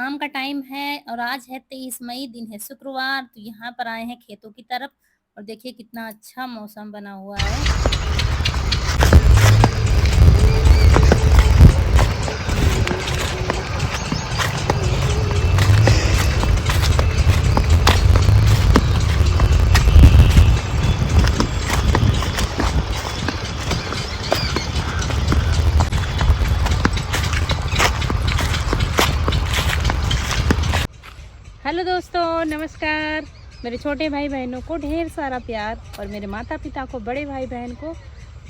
शाम का टाइम है और आज है 23 मई, दिन है शुक्रवार। तो यहाँ पर आए हैं खेतों की तरफ और देखिए कितना अच्छा मौसम बना हुआ है। हेलो दोस्तों, नमस्कार। मेरे छोटे भाई बहनों को ढेर सारा प्यार और मेरे माता पिता को, बड़े भाई बहन को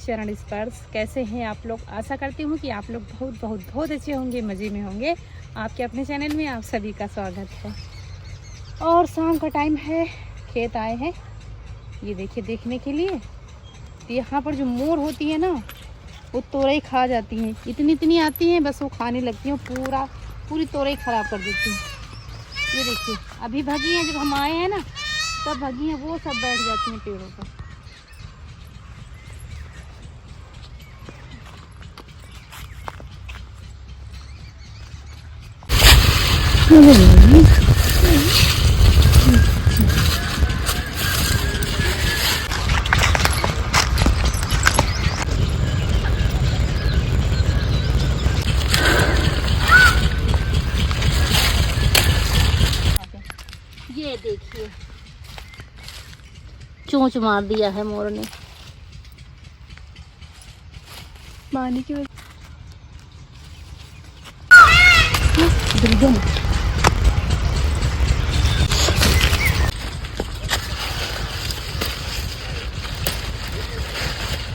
चरण स्पर्श। कैसे हैं आप लोग? आशा करती हूँ कि आप लोग बहुत बहुत बहुत अच्छे होंगे, मज़े में होंगे। आपके अपने चैनल में आप सभी का स्वागत है। और शाम का टाइम है, खेत आए हैं ये देखिए देखने के लिए। तो यहाँ पर जो मोर होती है ना, वो तोरई खा जाती हैं। इतनी इतनी आती हैं, बस वो खाने लगती हैं, पूरी तोरई खराब कर देती हैं। ये देखिए अभी भगी हैं, जब हम आए हैं ना तब भगी हैं, वो सब बैठ जाती हैं पेड़ों पर। ये देखिए चोंच मार दिया है मोर ने पानी की वजह।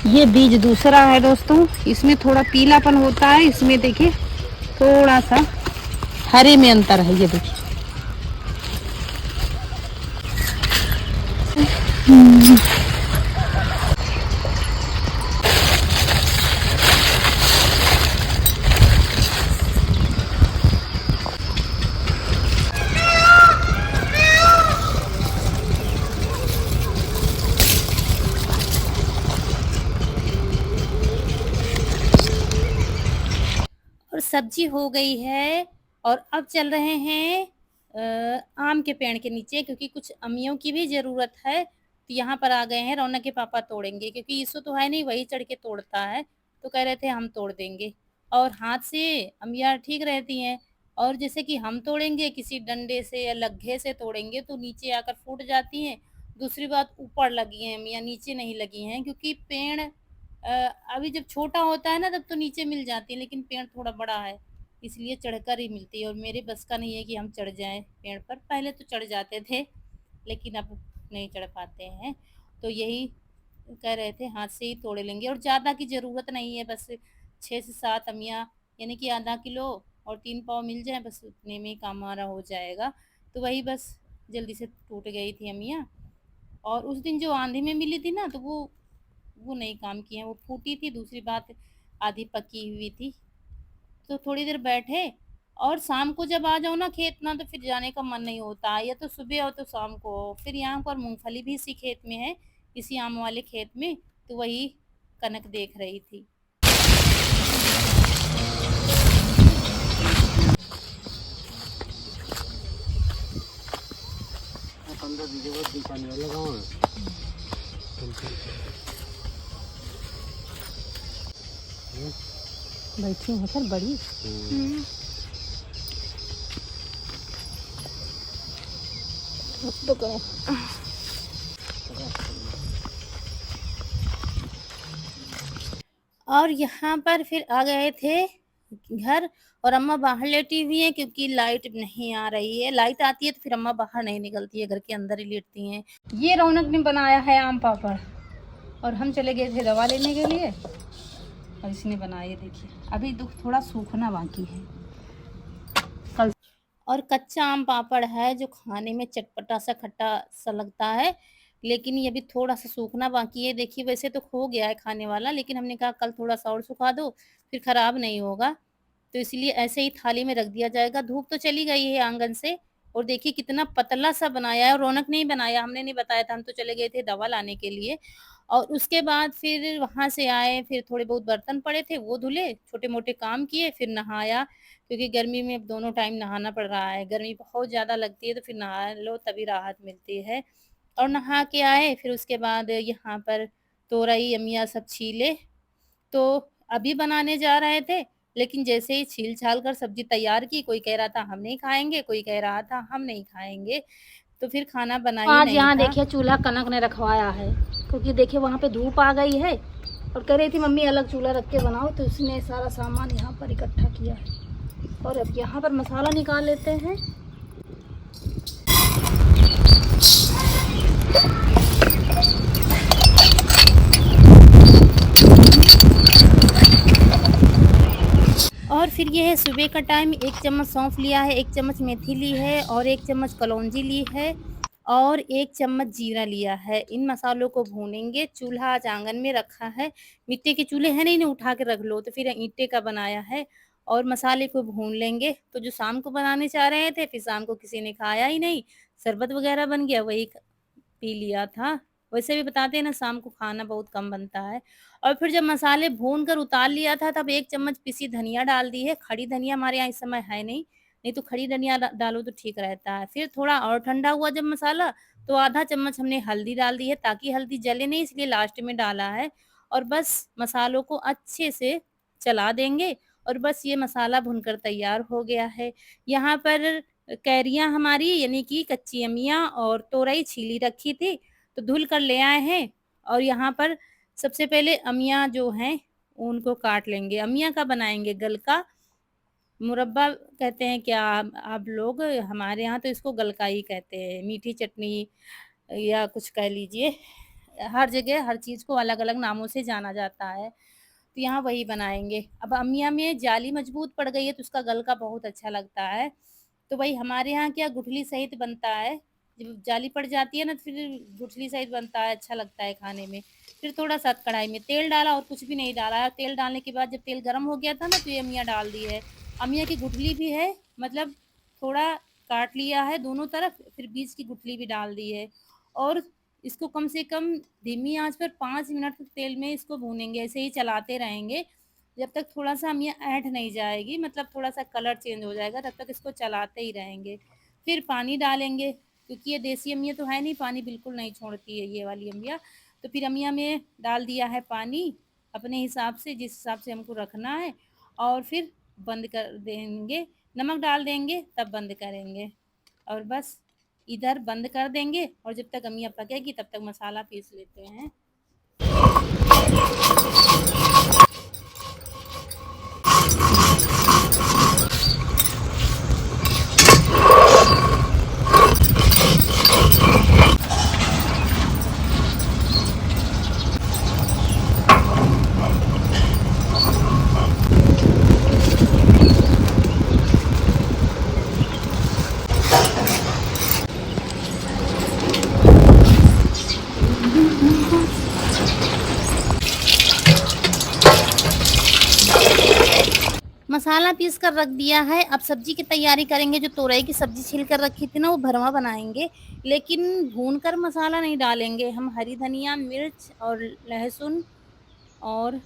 ये बीज दूसरा है दोस्तों, इसमें थोड़ा पीलापन होता है, इसमें देखिए थोड़ा सा हरे में अंतर है। ये देखिए और सब्जी हो गई है। और अब चल रहे हैं आम के पेड़ के नीचे, क्योंकि कुछ अमियों की भी ज़रूरत है। तो यहाँ पर आ गए हैं, रौनक के पापा तोड़ेंगे, क्योंकि इसो तो है नहीं, वही चढ़ के तोड़ता है। तो कह रहे थे हम तोड़ देंगे। और हाथ से अमियाँ ठीक रहती हैं, और जैसे कि हम तोड़ेंगे किसी डंडे से या लग्घे से तोड़ेंगे तो नीचे आकर फूट जाती हैं। दूसरी बात, ऊपर लगी हैं अमियाँ, नीचे नहीं लगी हैं, क्योंकि पेड़ अभी जब छोटा होता है ना तब तो नीचे मिल जाती है, लेकिन पेड़ थोड़ा बड़ा है इसलिए चढ़कर ही मिलती है। और मेरे बस का नहीं है कि हम चढ़ जाएं पेड़ पर। पहले तो चढ़ जाते थे, लेकिन अब नहीं चढ़ पाते हैं। तो यही कह रहे थे हाथ से ही तोड़ लेंगे, और ज़्यादा की ज़रूरत नहीं है, बस 6 से 7 अमियाँ, यानी कि आधा किलो और 3 पाव मिल जाए, बस उतने में ही काम हमारा हो जाएगा। तो वही बस जल्दी से टूट गई थी अमियाँ। और उस दिन जो आंधी में मिली थी ना, तो वो नहीं काम की है, वो फूटी थी। दूसरी बात, आधी पकी हुई थी। तो थोड़ी देर बैठे, और शाम को जब आ जाओ ना खेत ना, तो फिर जाने का मन नहीं होता, या तो सुबह हो तो शाम को हो। फिर यहाँ पर मूंगफली भी इसी खेत में है, इसी आम वाले खेत में। तो वही कनक देख रही थी। बैठी हूँ सर बड़ी। तो करो। और यहाँ पर फिर आ गए थे घर, और अम्मा बाहर लेटी हुई हैं, क्योंकि लाइट नहीं आ रही है। लाइट आती है तो फिर अम्मा बाहर नहीं निकलती है, घर के अंदर ही लेटती हैं। ये रौनक ने बनाया है आम पापड़, और हम चले गए थे दवा लेने के लिए, और इसने बनाया। देखिए अभी दुख थोड़ा सूखना बाकी है कल। और कच्चा आम पापड़ है, जो खाने में चटपटा सा खट्टा सा लगता है, लेकिन ये अभी थोड़ा सा सूखना बाकी है। देखिए वैसे तो हो गया है खाने वाला, लेकिन हमने कहा कल थोड़ा सा और सुखा दो, फिर खराब नहीं होगा। तो इसलिए ऐसे ही थाली में रख दिया जाएगा। धूप तो चली गई है आंगन से। और देखिए कितना पतला सा बनाया है, और रौनक ने ही बनाया, हमने नहीं बताया था, हम तो चले गए थे दवा लाने के लिए। और उसके बाद फिर वहाँ से आए, फिर थोड़े बहुत बर्तन पड़े थे वो धुले, छोटे-मोटे काम किए, फिर नहाया क्योंकि गर्मी में अब दोनों टाइम नहाना पड़ रहा है। गर्मी बहुत ज़्यादा लगती है तो फिर नहा लो तभी राहत मिलती है। और नहा के आए फिर उसके बाद यहाँ पर तोरई, अमिया सब छीले, तो अभी बनाने जा रहे थे, लेकिन जैसे ही छील-छाल कर सब्ज़ी तैयार की, कोई कह रहा था हम नहीं खाएँगे, कोई कह रहा था हम नहीं खाएँगे, तो फिर खाना बना ही आज नहीं यहाँ था। देखिए चूल्हा कनक ने रखवाया है, क्योंकि देखिए वहाँ पे धूप आ गई है और कह रही थी मम्मी अलग चूल्हा रख के बनाओ, तो उसने सारा सामान यहाँ पर इकट्ठा किया है। और अब यहाँ पर मसाला निकाल लेते हैं। और फिर ये है सुबह का टाइम, 1 चम्मच सौंफ लिया है, 1 चम्मच मेथी ली है और 1 चम्मच कलौंजी ली है और 1 चम्मच जीरा लिया है। इन मसालों को भूनेंगे, चूल्हा आज आँगन में रखा है। मिट्टी के चूल्हे हैं नहीं, इन्हें उठा के रख लो, तो फिर ईंटे का बनाया है और मसाले को भून लेंगे। तो जो शाम को बनाने चाह रहे थे, फिर शाम को किसी ने खाया ही नहीं, शरबत वगैरह बन गया, वही पी लिया था। वैसे भी बताते हैं ना शाम को खाना बहुत कम बनता है। और फिर जब मसाले भून कर उतार लिया था तब 1 चम्मच पिसी धनिया डाल दी है। खड़ी धनिया हमारे यहाँ इस समय है नहीं, नहीं तो खड़ी धनिया डालो तो ठीक रहता है। फिर थोड़ा और ठंडा हुआ जब मसाला तो आधा चम्मच हमने हल्दी डाल दी है ताकि हल्दी जले नहीं इसलिए लास्ट में डाला है। और बस मसालों को अच्छे से चला देंगे और बस ये मसाला भुनकर तैयार हो गया है। यहाँ पर कैरियाँ हमारी यानी कि कच्ची अमिया और तोरई छीली रखी थी, तो धुल कर ले आए हैं और यहाँ पर सबसे पहले अमिया जो हैं, उनको काट लेंगे। अमिया का बनाएँगे गलका, मुरब्बा कहते हैं क्या आप लोग? हमारे यहाँ तो इसको गलका ही कहते हैं। मीठी चटनी या कुछ कह लीजिए। हर जगह हर चीज़ को अलग-अलग नामों से जाना जाता है। तो यहाँ वही बनाएँगे। अब अमिया में जाली मजबूत पड़ गई है तो उसका गलका बहुत अच्छा लगता है। तो वही हमारे यहाँ क्या गुठली सहित बनता है। जब जाली पड़ जाती है ना तो फिर गुठली सहित बनता है, अच्छा लगता है खाने में। फिर थोड़ा-सा कढ़ाई में तेल डाला और कुछ भी नहीं डाला है। तेल डालने के बाद जब तेल गरम हो गया था ना तो ये अमिया डाल दी है। अमिया की गुठली भी है, मतलब थोड़ा काट लिया है दोनों तरफ, फिर बीच की गुठली भी डाल दी है और इसको कम से कम धीमी आँच पर 5 मिनट तक तेल में इसको भूनेंगे, ऐसे ही चलाते रहेंगे, जब तक थोड़ा-सा अमिया ऐंठ नहीं जाएगी, मतलब थोड़ा-सा कलर चेंज हो जाएगा, तब तक इसको चलाते ही रहेंगे। फिर पानी डालेंगे, क्योंकि ये देसी अमिया तो है नहीं, पानी बिल्कुल नहीं छोड़ती है ये वाली अमिया। तो फिर अमिया में डाल दिया है पानी, अपने हिसाब से, जिस हिसाब से हमको रखना है और फिर बंद कर देंगे, नमक डाल देंगे तब बंद करेंगे और बस इधर बंद कर देंगे और जब तक अमिया पकेगी तब तक मसाला पीस लेते हैं। मसाला पीस कर रख दिया है, अब सब्ज़ी की तैयारी करेंगे। जो तोरई की सब्ज़ी छील कर रखी थी ना, वो भरवा बनाएँगे, लेकिन भूनकर मसाला नहीं डालेंगे। हम हरी धनिया, मिर्च और लहसुन और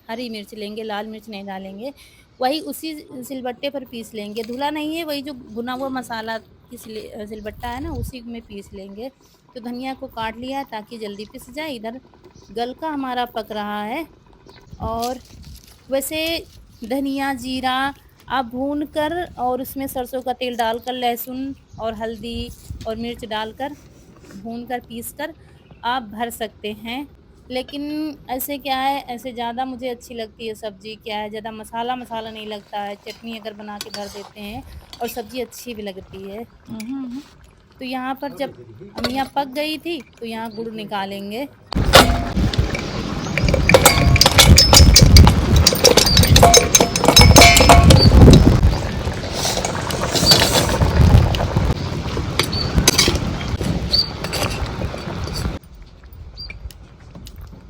हरी मिर्च लेंगे, लाल मिर्च नहीं डालेंगे। वही उसी सिलबट्टे पर पीस लेंगे, धुला नहीं है, वही जो भुना हुआ मसाला की सिलबट्टा है ना, उसी में पीस लेंगे। तो धनिया को काट लिया है ताकि जल्दी पिस जाए। इधर गलका हमारा पक रहा है और वैसे धनिया, जीरा आप भून कर और उसमें सरसों का तेल डालकर लहसुन और हल्दी और मिर्च डालकर भून कर पीस कर आप भर सकते हैं। लेकिन ऐसे क्या है, ऐसे ज़्यादा मुझे अच्छी लगती है सब्ज़ी, क्या है ज़्यादा मसाला-मसाला नहीं लगता है, चटनी अगर बना के भर देते हैं और सब्ज़ी अच्छी भी लगती है। तो यहाँ पर जब अमिया पक गई थी, तो यहाँ गुड़ निकालेंगे।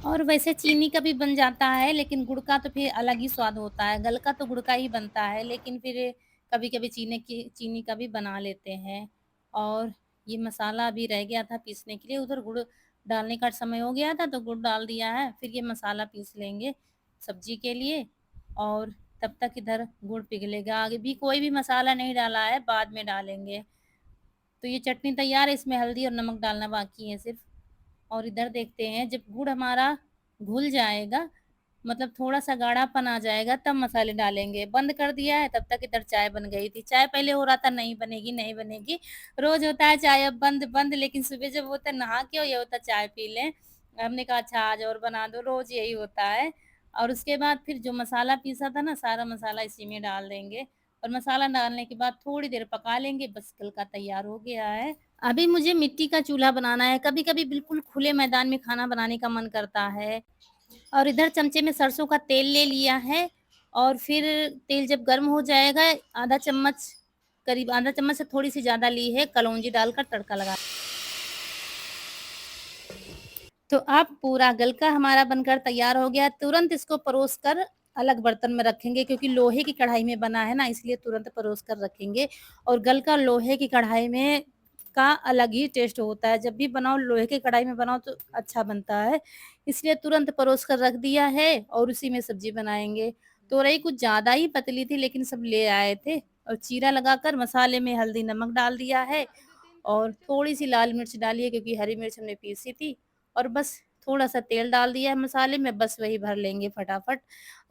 और वैसे चीनी का भी बन जाता है, लेकिन गुड़ का तो फिर अलग ही स्वाद होता है। गल का तो गुड़ का ही बनता है, लेकिन फिर कभी-कभी चीनी का भी बना लेते हैं। और ये मसाला अभी रह गया था पीसने के लिए, उधर गुड़ डालने का समय हो गया था तो गुड़ डाल दिया है। फिर ये मसाला पीस लेंगे सब्जी के लिए, और तब तक इधर गुड़ पिघलेगा। आगे भी कोई भी मसाला नहीं डाला है, बाद में डालेंगे। तो ये चटनी तैयार है, इसमें हल्दी और नमक डालना बाकी है सिर्फ। और इधर देखते हैं, जब गुड़ हमारा घुल जाएगा, मतलब थोड़ा-सा गाढ़ापन आ जाएगा, तब मसाले डालेंगे। बंद कर दिया है, तब तक इधर चाय बन गई थी। चाय पहले हो रहा था नहीं बनेगी, नहीं बनेगी। रोज़ होता है चाय अब बंद, बंद, लेकिन सुबह जब होता है नहा के, और ये होता है चाय पी लें। हमने कहा अच्छा आज और बना दो, रोज़ यही होता है। और उसके बाद फिर जो मसाला पीसा था ना, सारा मसाला इसी में डाल देंगे, और मसाला डालने के बाद थोड़ी देर पका लेंगे, बस गलका तैयार हो गया है। अभी मुझे मिट्टी का चूल्हा बनाना है। कभी-कभी बिल्कुल खुले मैदान में खाना बनाने का मन करता है। और इधर चमचे में सरसों का तेल ले लिया है, और फिर तेल जब गर्म हो जाएगा, आधा चम्मच, करीब आधा चम्मच से थोड़ी-सी ज़्यादा ली है, कलौंजी डालकर तड़का लगा। तो अब पूरा गलका हमारा बनकर तैयार हो गया। तुरंत इसको परोस कर अलग बर्तन में रखेंगे, क्योंकि लोहे की कढ़ाई में बना है ना, इसलिए तुरंत परोस कर रखेंगे। और गलका लोहे की कढ़ाई में का अलग ही टेस्ट होता है। जब भी बनाओ लोहे की कढ़ाई में बनाओ तो अच्छा बनता है। इसलिए तुरंत परोस कर रख दिया है, और उसी में सब्जी बनाएँगे। तोरई कुछ ज़्यादा ही पतली थी, लेकिन सब ले आए थे, और चीरा लगाकर मसाले में हल्दी नमक डाल दिया है, और थोड़ी-सी लाल मिर्च डाली है, क्योंकि हरी मिर्च हमने पीसी थी। और बस थोड़ा-सा तेल डाल दिया है मसाले में, बस वही भर लेंगे फटाफट।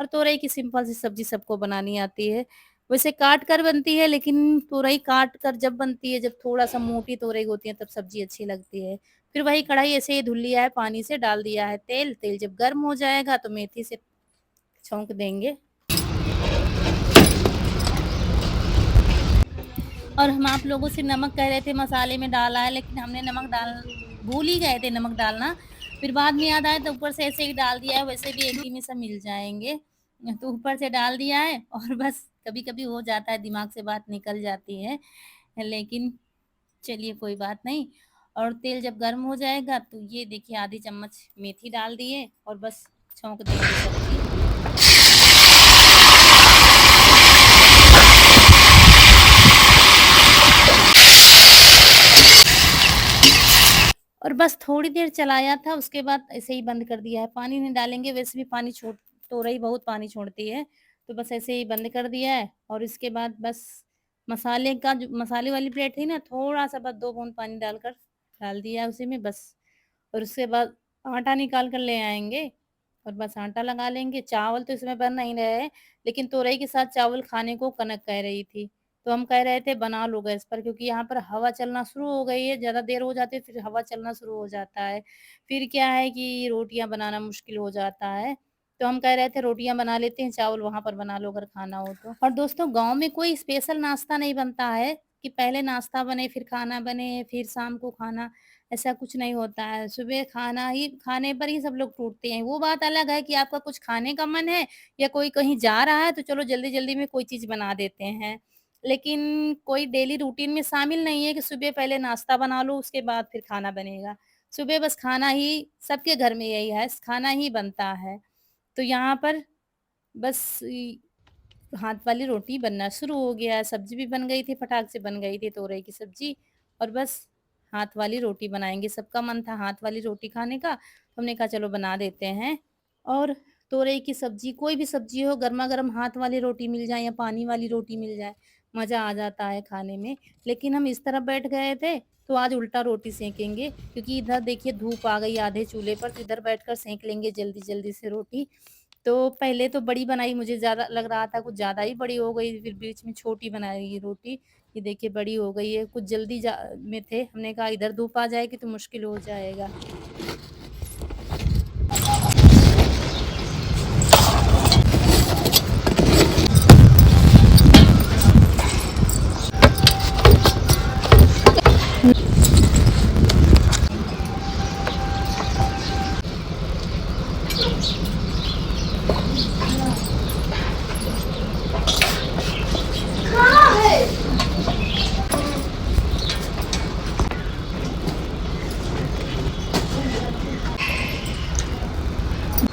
और तोरई की सिंपल सी सब्ज़ी सबको बनानी आती है। वैसे काट कर बनती है, लेकिन तोरई काट कर जब बनती है, जब थोड़ा-सा मोटी तोरई होती है, तब सब्ज़ी अच्छी लगती है। फिर वही कढ़ाई ऐसे ही धुल लिया है पानी से, डाल दिया है तेल। तेल जब गर्म हो जाएगा तो मेथी से छौंक देंगे। और हम आप लोगों से नमक कह रहे थे मसाले में डाला है, लेकिन हमने नमक डाल भूल ही गए थे नमक डालना। फिर बाद में याद आया तो ऊपर से ऐसे ही डाल दिया है, वैसे भी एक ही में सब मिल जाएँगे। तो ऊपर से डाल दिया है, और बस कभी-कभी हो जाता है, दिमाग से बात निकल जाती है। लेकिन चलिए कोई बात नहीं। और तेल जब गर्म हो जाएगा तो ये देखिए आधी चम्मच मेथी डाल दिए, और बस छौंक देंगे सब्ज़ी। और बस थोड़ी देर चलाया था, उसके बाद ऐसे ही बंद कर दिया है। पानी नहीं डालेंगे, वैसे भी पानी छोड़ तोरई बहुत पानी छोड़ती है, तो बस ऐसे ही बंद कर दिया है। और इसके बाद बस मसाले का जो मसाले वाली प्लेट थी ना, थोड़ा-सा बस 2 बूँद पानी डालकर डाल दिया है उसी में बस। और उसके बाद आटा निकाल कर ले आएँगे, और बस आटा लगा लेंगे। चावल तो इसमें बन नहीं रहे हैं, लेकिन तोरई के साथ चावल खाने को कनक कह रही थी। तो हम कह रहे थे बना लो गैस पर, क्योंकि यहाँ पर हवा चलना शुरू हो गई है, ज़्यादा देर हो जाती है फिर हवा चलना शुरू हो जाता है। फिर क्या है कि रोटियाँ बनाना मुश्किल हो जाता है। तो हम कह रहे थे रोटियाँ बना लेते हैं, चावल वहाँ पर बना लो अगर खाना हो तो। और दोस्तों गाँव में कोई स्पेशल नाश्ता नहीं बनता है कि पहले नाश्ता बने, फिर खाना बने, फिर शाम को खाना, ऐसा कुछ नहीं होता है। सुबह खाने पर ही सब लोग टूटते हैं। वो बात अलग है कि आपका कुछ खाने का मन है, या कोई कहीं जा रहा है, तो चलो जल्दी-जल्दी में कोई चीज़ बना देते हैं। लेकिन कोई डेली रूटीन में शामिल नहीं है कि सुबह पहले नाश्ता बना लो, उसके बाद फिर खाना बनेगा। सुबह बस खाना ही, सबके घर में यही है, खाना ही बनता है। तो यहाँ पर बस हाथ वाली रोटी बनना शुरू हो गया है, सब्ज़ी भी बन गई थी, फटाक से बन गई थी तोरई की सब्ज़ी, और बस हाथ वाली रोटी बनाएँगे। सबका मन था हाथ वाली रोटी खाने का, तो हमने कहा चलो बना देते हैं। और तोरई की सब्ज़ी, कोई भी सब्ज़ी हो, गरमा-गरम हाथ वाली रोटी मिल जाए या पानी वाली रोटी मिल जाए, मज़ा आ जाता है खाने में। लेकिन हम इस तरफ बैठ गए थे, तो आज उल्टा रोटी सेंकेंगे, क्योंकि इधर देखिए धूप आ गई आधे चूल्हे पर, तो इधर बैठकर सेंक लेंगे जल्दी-जल्दी से रोटी। तो पहले तो बड़ी बनाई, मुझे ज़्यादा लग रहा था कुछ ज़्यादा ही बड़ी हो गई, फिर बीच में छोटी बनाई रोटी। ये देखिए बड़ी हो गई है, कुछ जल्दी में थे, हमने कहा इधर धूप आ जाएगी तो मुश्किल हो जाएगा।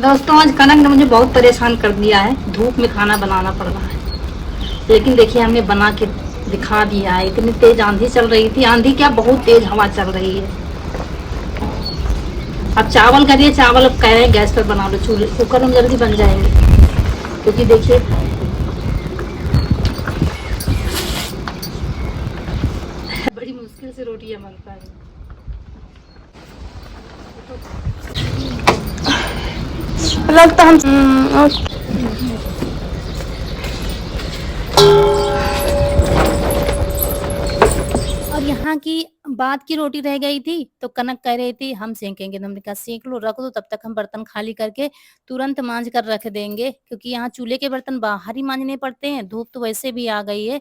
दोस्तों आज कनक ने मुझे बहुत परेशान कर दिया है, धूप में खाना बनाना पड़ रहा है। लेकिन देखिए हमने बना के दिखा दिया है। इतनी तेज आंधी चल रही थी, आंधी क्या बहुत तेज हवा चल रही है। अब चावल करिए, चावल अब कह रहे हैं गैस पर बना लो, चूल्हे कुकर में जल्दी बन जाएंगे, क्योंकि देखिए बड़ी मुश्किल से रोटियां बनता है। लगता हम और यहाँ की बाद की रोटी रह गई थी, तो कनक कह रही थी हम सेंकेंगे, तो हमने कहा सेंक लो, रख दो, तब तक हम बर्तन खाली करके तुरंत मांज कर रख देंगे, क्योंकि यहाँ चूल्हे के बर्तन बाहर ही मांजने पड़ते हैं, धूप तो वैसे भी आ गई है।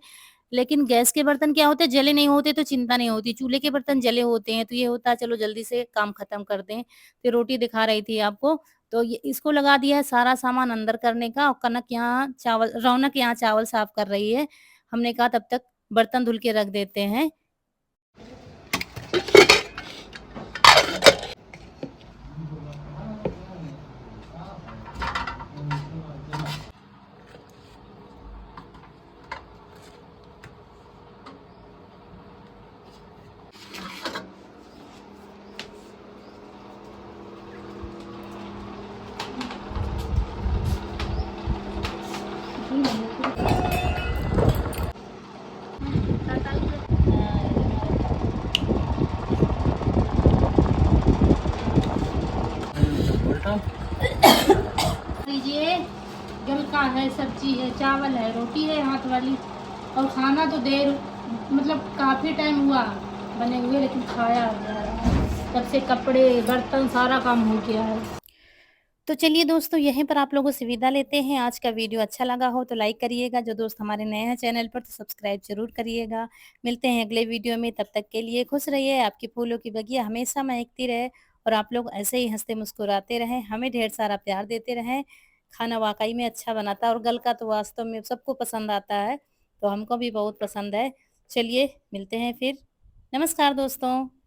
लेकिन गैस के बर्तन क्या होते हैं, जले नहीं होते तो चिंता नहीं होती, चूल्हे के बर्तन जले होते हैं तो ये होता है चलो जल्दी से काम खत्म कर दें। तो रोटी दिखा रही थी आपको, तो ये इसको लगा दिया है सारा सामान अंदर करने का, और कनक यहाँ चावल रौनक यहाँ चावल साफ कर रही है। हमने कहा तब तक बर्तन धुल के रख देते हैं। लीजिए, गलका है, सब्जी है, चावल है, रोटी है हाथ वाली, और खाना तो देर मतलब काफ़ी टाइम हुआ बने हुए, लेकिन खाया जा रहा है। तब से कपड़े बर्तन सारा काम हो गया है। तो चलिए दोस्तों, यहीं पर आप लोगों से विदा लेते हैं। आज का वीडियो अच्छा लगा हो तो लाइक करिएगा, जो दोस्त हमारे नए हैं चैनल पर तो सब्सक्राइब ज़रूर करिएगा। मिलते हैं अगले वीडियो में, तब तक के लिए खुश रहिए, आपकी फूलों की बगिया हमेशा महकती रहे, और आप लोग ऐसे ही हँसते मुस्कुराते रहें, हमें ढेर सारा प्यार देते रहें। खाना वाक़ई में अच्छा बनाता है, और गल का तो वास्तव में सबको पसंद आता है, तो हमको भी बहुत पसंद है। चलिए मिलते हैं फिर। नमस्कार दोस्तों।